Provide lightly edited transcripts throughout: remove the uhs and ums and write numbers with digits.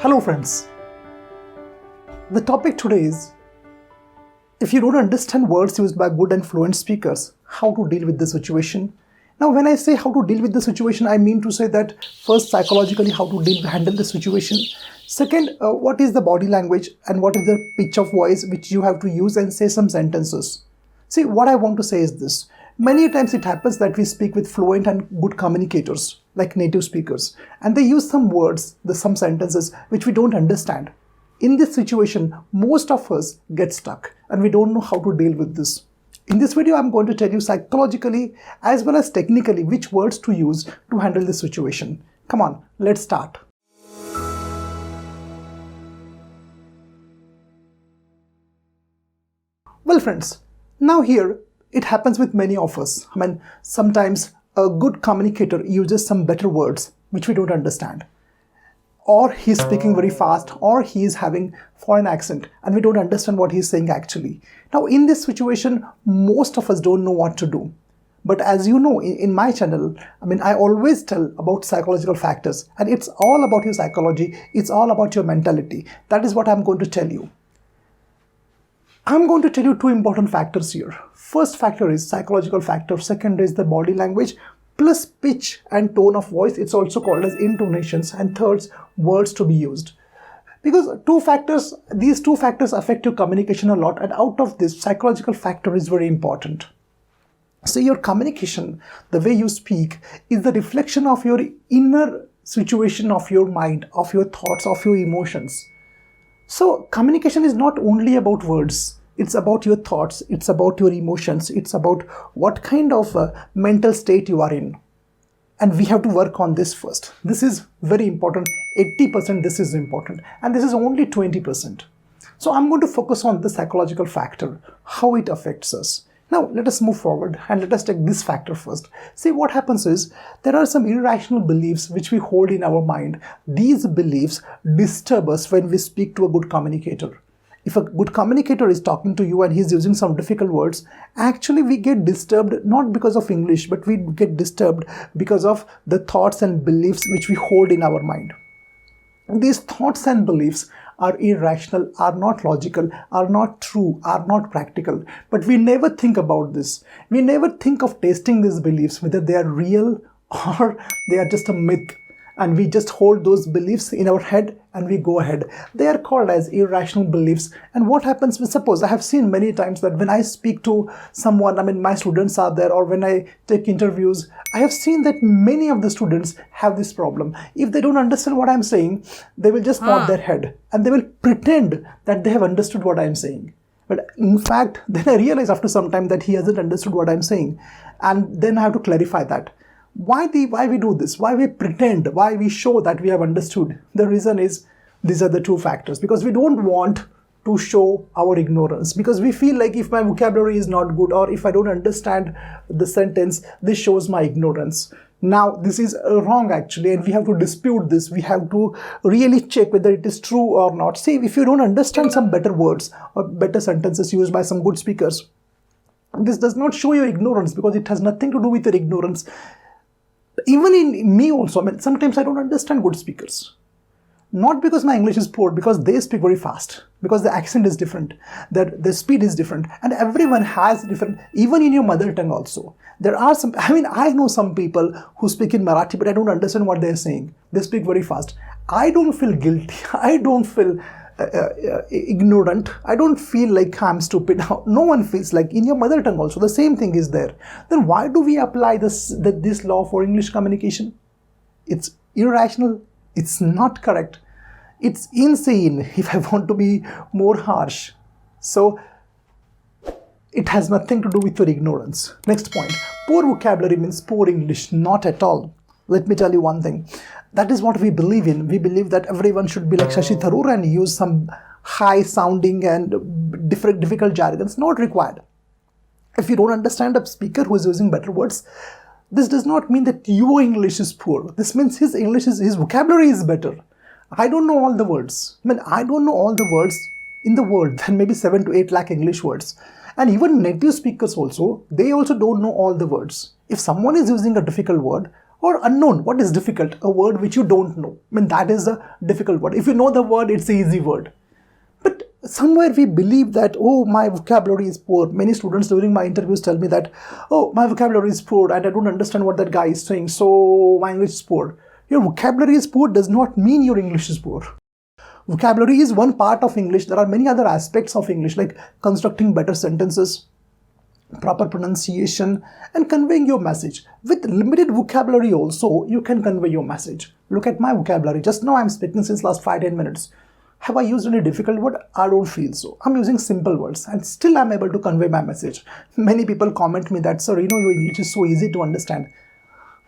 Hello friends, the topic today is, if you don't understand words used by good and fluent speakers, how to deal with the situation. Now when I say how to deal with the situation, I mean to say that first psychologically how to handle the situation. Second, what is the body language and what is the pitch of voice which you have to use and say some sentences. See, what I want to say is this. Many times it happens that we speak with fluent and good communicators, like native speakers, and they use some words, some sentences which we don't understand. In this situation, most of us get stuck and we don't know how to deal with this. In this video, I'm going to tell you psychologically as well as technically which words to use to handle this situation. Come on, let's start. Well friends, now here it happens with many of us. Sometimes a good communicator uses some better words which we don't understand. Or he's speaking very fast, or he is having foreign accent and we don't understand what he's saying actually. Now in this situation, most of us don't know what to do. But as you know, in my channel, I always tell about psychological factors, and it's all about your psychology, it's all about your mentality. That is what I'm going to tell you. I'm going to tell you two important factors here. First factor is psychological factor, second is the body language, plus pitch and tone of voice. It's also called as intonations, and third, words to be used. Because these two factors affect your communication a lot, and out of this, psychological factor is very important. So your communication, the way you speak, is the reflection of your inner situation of your mind, of your thoughts, of your emotions. So communication is not only about words, it's about your thoughts, it's about your emotions, it's about what kind of mental state you are in. And we have to work on this first. This is very important. 80% this is important, and this is only 20%. So I'm going to focus on the psychological factor, how it affects us. Now let us move forward and let us take this factor first. See, what happens is there are some irrational beliefs which we hold in our mind. These beliefs disturb us when we speak to a good communicator. If a good communicator is talking to you and he's using some difficult words, actually we get disturbed not because of English, but we get disturbed because of the thoughts and beliefs which we hold in our mind. These thoughts and beliefs are irrational, are not logical, are not true, are not practical. But we never think about this. We never think of testing these beliefs, whether they are real or they are just a myth. And we just hold those beliefs in our head and we go ahead. They are called as irrational beliefs. And what happens, suppose I have seen many times that when I speak to someone, my students are there, or when I take interviews, I have seen that many of the students have this problem. If they don't understand what I'm saying, they will just nod their head and they will pretend that they have understood what I'm saying. But in fact, then I realize after some time that he hasn't understood what I'm saying. And then I have to clarify that. Why we do this? Why we pretend? Why we show that we have understood? The reason is, these are the two factors. Because we don't want to show our ignorance. Because we feel like if my vocabulary is not good, or if I don't understand the sentence, this shows my ignorance. Now, this is wrong actually, and we have to dispute this. We have to really check whether it is true or not. See, if you don't understand some better words or better sentences used by some good speakers, this does not show your ignorance, because it has nothing to do with your ignorance. Even in me also, sometimes I don't understand good speakers. Not because my English is poor, because they speak very fast, because the accent is different, the speed is different, and everyone has different, even in your mother tongue also. There are some, I know some people who speak in Marathi, but I don't understand what they're saying. They speak very fast. I don't feel guilty. I don't feel ignorant. I don't feel like I'm stupid. No one feels like. In your mother tongue also the same thing is there. Then why do we apply this law for English communication? It's irrational. It's not correct. It's insane, if I want to be more harsh. So it has nothing to do with your ignorance. Next point. Poor vocabulary means poor English. Not at all. Let me tell you one thing. That is what we believe in. We believe that everyone should be like Shashi Tharoor and use some high sounding and difficult jargons. Not required. If you don't understand a speaker who is using better words, this does not mean that your English is poor. This means his vocabulary is better. I don't know all the words. I don't know all the words in the world. Then maybe 7 to 8 lakh English words. And even native speakers also, they also don't know all the words. If someone is using a difficult word, Or unknown, what is difficult? A word which you don't know. I mean, that is a difficult word. If you know the word, it's an easy word. But somewhere we believe that, oh, my vocabulary is poor. Many students during my interviews tell me that, oh, my vocabulary is poor and I don't understand what that guy is saying, so my English is poor. Your vocabulary is poor does not mean your English is poor. Vocabulary is one part of English. There are many other aspects of English, like constructing better sentences, proper pronunciation, and conveying your message. With limited vocabulary also, you can convey your message. Look at my vocabulary. Just now I'm speaking since last 5-10 minutes. Have I used any difficult word? I don't feel so. I'm using simple words and still I'm able to convey my message. Many people comment me that, sir, your English is so easy to understand.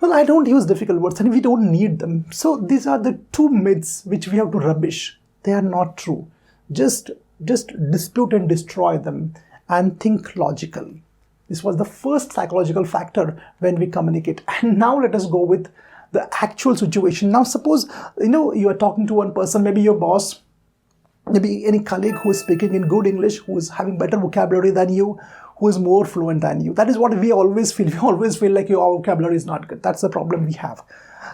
Well, I don't use difficult words and we don't need them. So these are the two myths which we have to rubbish. They are not true. Just dispute and destroy them and think logically. This was the first psychological factor when we communicate. And now let us go with the actual situation. Now suppose, you are talking to one person, maybe your boss, maybe any colleague who is speaking in good English, who is having better vocabulary than you, who is more fluent than you. That is what we always feel. We always feel like your vocabulary is not good. That's the problem we have.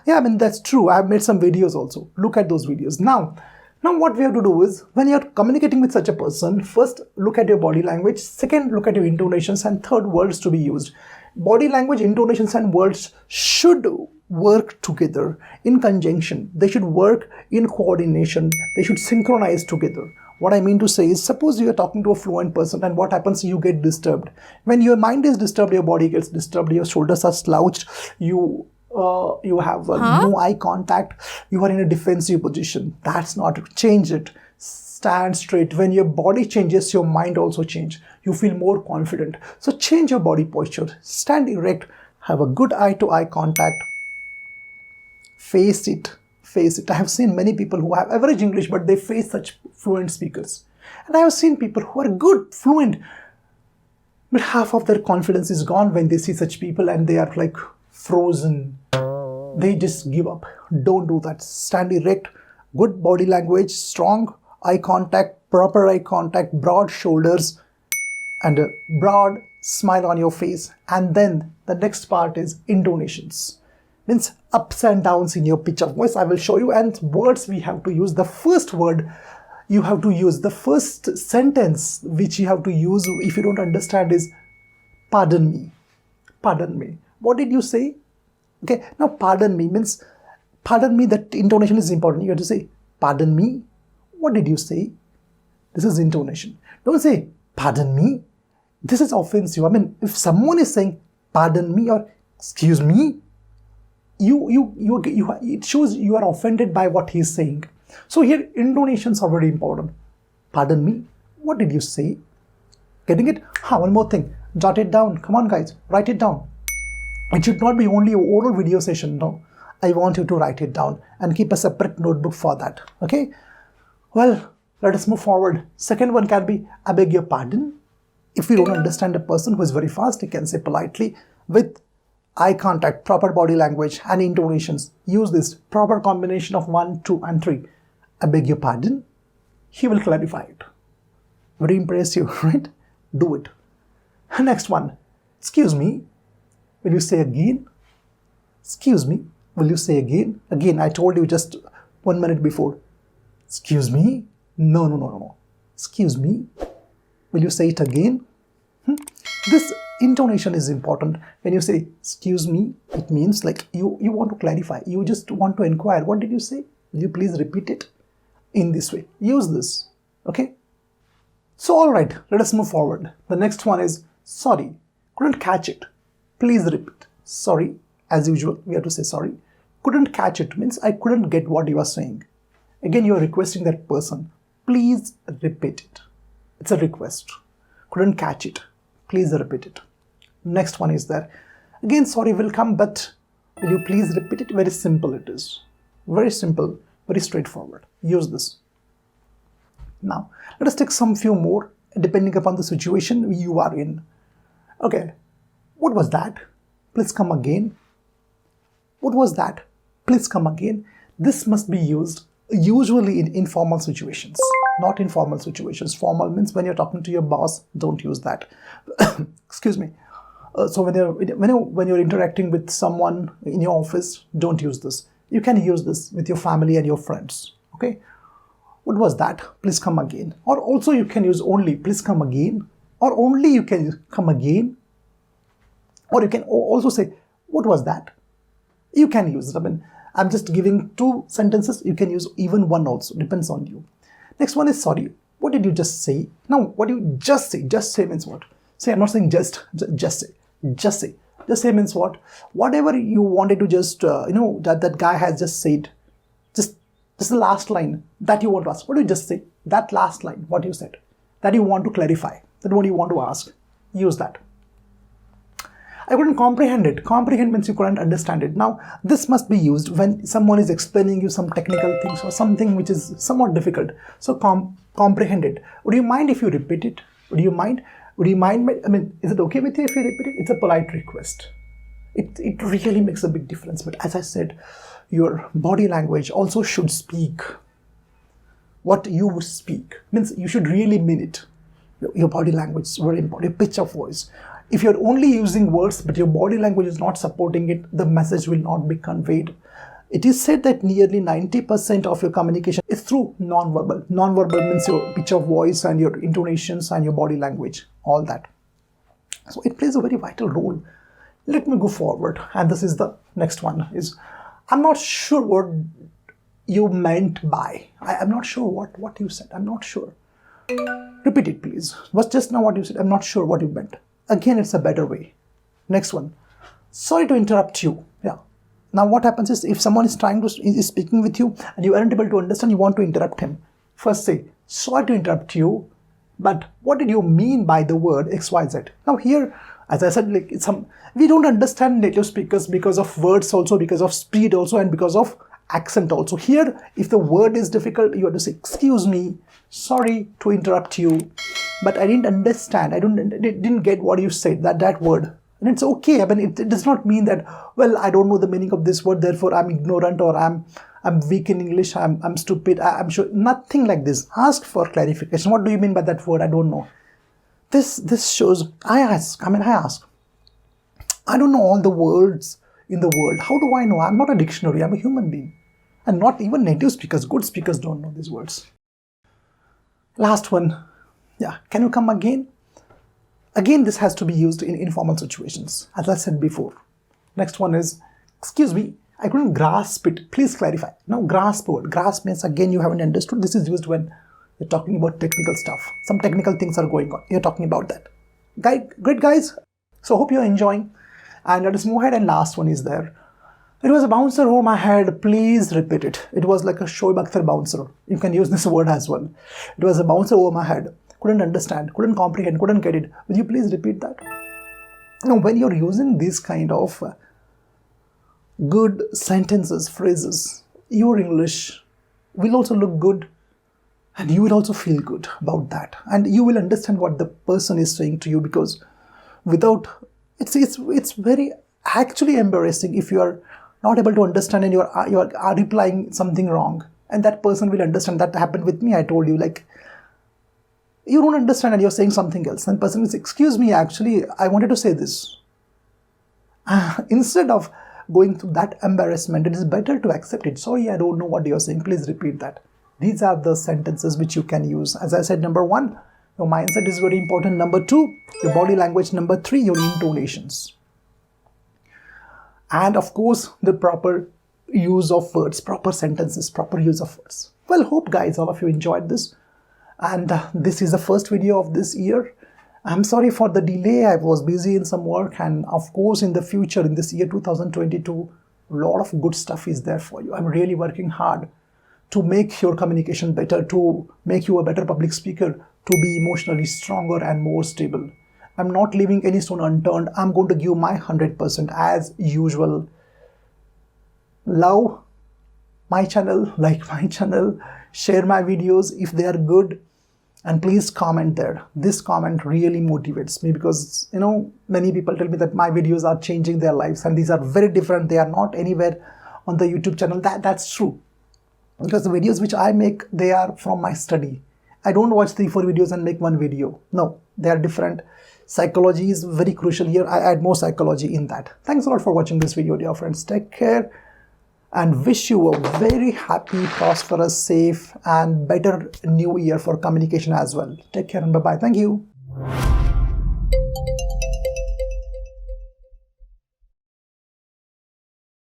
Yeah, I mean, that's true. I've made some videos also. Look at those videos. Now what we have to do is, when you're communicating with such a person, first look at your body language, second look at your intonations, and third, words to be used. Body language, intonations, and words should work together in conjunction. They should work in coordination. They should synchronize together. What I mean to say is, suppose you are talking to a fluent person and what happens, you get disturbed. When your mind is disturbed, your body gets disturbed, your shoulders are slouched, you have no eye contact, you are in a defensive position. That's not, change it. Stand straight. When your body changes, your mind also changes. You feel more confident. So change your body posture. Stand erect. Have a good eye-to-eye contact. Face it. Face it. I have seen many people who have average English, but they face such fluent speakers. And I have seen people who are good, fluent, but half of their confidence is gone when they see such people and they are like frozen. They just give up. Don't do that. Stand erect. Good body language, strong eye contact, proper eye contact, broad shoulders, and a broad smile on your face. And then the next part is intonations. Means ups and downs in your pitch of voice. I will show you. And words we have to use. The first word you have to use, the first sentence which you have to use if you don't understand is, pardon me. Pardon me. What did you say? Okay, now pardon me means, pardon me, that intonation is important. You have to say, pardon me. What did you say? This is intonation. Don't say, pardon me. This is offensive. I mean, if someone is saying, pardon me or excuse me, it shows you are offended by what he is saying. So here, intonations are very important. Pardon me. What did you say? Getting it? One more thing. Jot it down. Come on, guys. Write it down. It should not be only an oral video session. No. I want you to write it down and keep a separate notebook for that. Okay? Well, let us move forward. Second one can be, I beg your pardon. If you don't understand a person who is very fast, you can say politely with eye contact, proper body language, and intonations. Use this proper combination of 1, 2, and 3. I beg your pardon. He will clarify it. Very impressive, right? Do it. Next one. Excuse me. Will you say again? Excuse me. Will you say again? Again, I told you just 1 minute before. Excuse me? No. Excuse me? Will you say it again? This intonation is important. When you say, excuse me, it means like you want to clarify. You just want to inquire. What did you say? Will you please repeat it in this way? Use this. Okay? So, all right, let us move forward. The next one is, sorry, couldn't catch it. Please repeat. Sorry, as usual, we have to say sorry. Couldn't catch it means I couldn't get what you are saying. Again, you are requesting that person, please repeat it. It's a request. Couldn't catch it. Please repeat it. Next one is there. Again, sorry will come, but will you please repeat it? Very simple it is. Very simple, very straightforward. Use this. Now, let us take some few more depending upon the situation you are in. Okay, what was that? Please come again. What was that? Please come again. This must be used usually in informal situations, not in formal situations. Formal means when you're talking to your boss, don't use that. Excuse me. So when you're interacting with someone in your office, don't use this. You can use this with your family and your friends. Okay. What was that? Please come again. Or also you can use only. Please come again. Or only you can come again. Or you can also say, what was that? You can use it. I mean, I'm just giving 2 sentences. You can use even 1 also. Depends on you. Next one is sorry. What did you just say? Now, what do you just say? Just say means what? Say, I'm not saying just say. Just say. Just say means what? Whatever you wanted to just, that guy has just said. Just the last line that you want to ask. What do you just say? That last line, what you said. That you want to clarify. That what you want to ask. Use that. I couldn't comprehend it. Comprehend means you couldn't understand it. Now, this must be used when someone is explaining you some technical things or something which is somewhat difficult. So, comprehend it. Would you mind if you repeat it? Would you mind? Would you mind? I mean, is it okay with you if you repeat it? It's a polite request. It really makes a big difference. But as I said, your body language also should speak what you would speak. Means you should really mean it. Your body language is very important. Your pitch of voice. If you're only using words but your body language is not supporting it, the message will not be conveyed. It is said that nearly 90% of your communication is through non-verbal. Non-verbal means your pitch of voice and your intonations and your body language, all that. So it plays a very vital role. Let me go forward, and this is the next one. I'm not sure what you meant by. I'm not sure what you said. I'm not sure. Repeat it, please. Was just now what you said? I'm not sure what you meant. Again, it's a better way. Next one. Sorry to interrupt you. Yeah. Now what happens is if someone is speaking with you and you aren't able to understand, you want to interrupt him. First say, sorry to interrupt you, but what did you mean by the word XYZ? Now here, as I said, we don't understand native speakers because of words also, because of speed also, and because of accent also. Here, if the word is difficult, you have to say, excuse me, sorry to interrupt you, but I didn't understand. I didn't get what you said, that word. And it's okay. I mean, it does not mean that, well, I don't know the meaning of this word, therefore I'm ignorant, or I'm weak in English, I'm stupid. I'm sure. Nothing like this. Ask for clarification. What do you mean by that word? I don't know. This shows, I ask. I don't know all the words in the world. How do I know? I'm not a dictionary. I'm a human being. And not even native speakers, good speakers don't know these words. Last one. Yeah, can you come again? Again, this has to be used in informal situations, as I said before. Next one is, excuse me, I couldn't grasp it. Please clarify. Now, grasp word. Grasp means, again, you haven't understood. This is used when you're talking about technical stuff. Some technical things are going on. You're talking about that. Great, guys. So, hope you're enjoying. And let us move ahead. And last one is there. It was a bouncer over my head. Please repeat it. It was like a Shoaib Akhtar bouncer. You can use this word as well. It was a bouncer over my head. Couldn't understand, couldn't comprehend, couldn't get it. Will you please repeat that? Now, when you're using these kind of good sentences, phrases, your English will also look good and you will also feel good about that. And you will understand what the person is saying to you, because it's very actually embarrassing if you are not able to understand and you are replying something wrong. And that person will understand. That happened with me, I told you, like, you don't understand and you're saying something else. And the person will say, excuse me, actually, I wanted to say this. Instead of going through that embarrassment, it is better to accept it. Sorry, I don't know what you're saying. Please repeat that. These are the sentences which you can use. As I said, number 1, your mindset is very important. Number 2, your body language. Number 3, your intonations. And of course, the proper use of words, proper sentences, proper use of words. Well, hope guys, all of you enjoyed this. And this is the first video of this year. I'm sorry for the delay. I was busy in some work, and of course in the future, in this year 2022, a lot of good stuff is there for you. I'm really working hard to make your communication better, to make you a better public speaker, to be emotionally stronger and more stable. I'm not leaving any stone unturned. I'm going to give my 100% as usual. Love my channel, like my channel, share my videos if they are good. And please comment there. This comment really motivates me, because many people tell me that my videos are changing their lives, and these are very different. They are not anywhere on the YouTube channel. That's true, because the videos which I make, they are from my study. I don't watch 3-4 videos and make one video. No, they are different. Psychology is very crucial here. I add more psychology in that. Thanks a lot for watching this video, dear friends. Take care and wish you a very happy, prosperous, safe and better new year for communication as well. Take care and bye-bye. Thank you.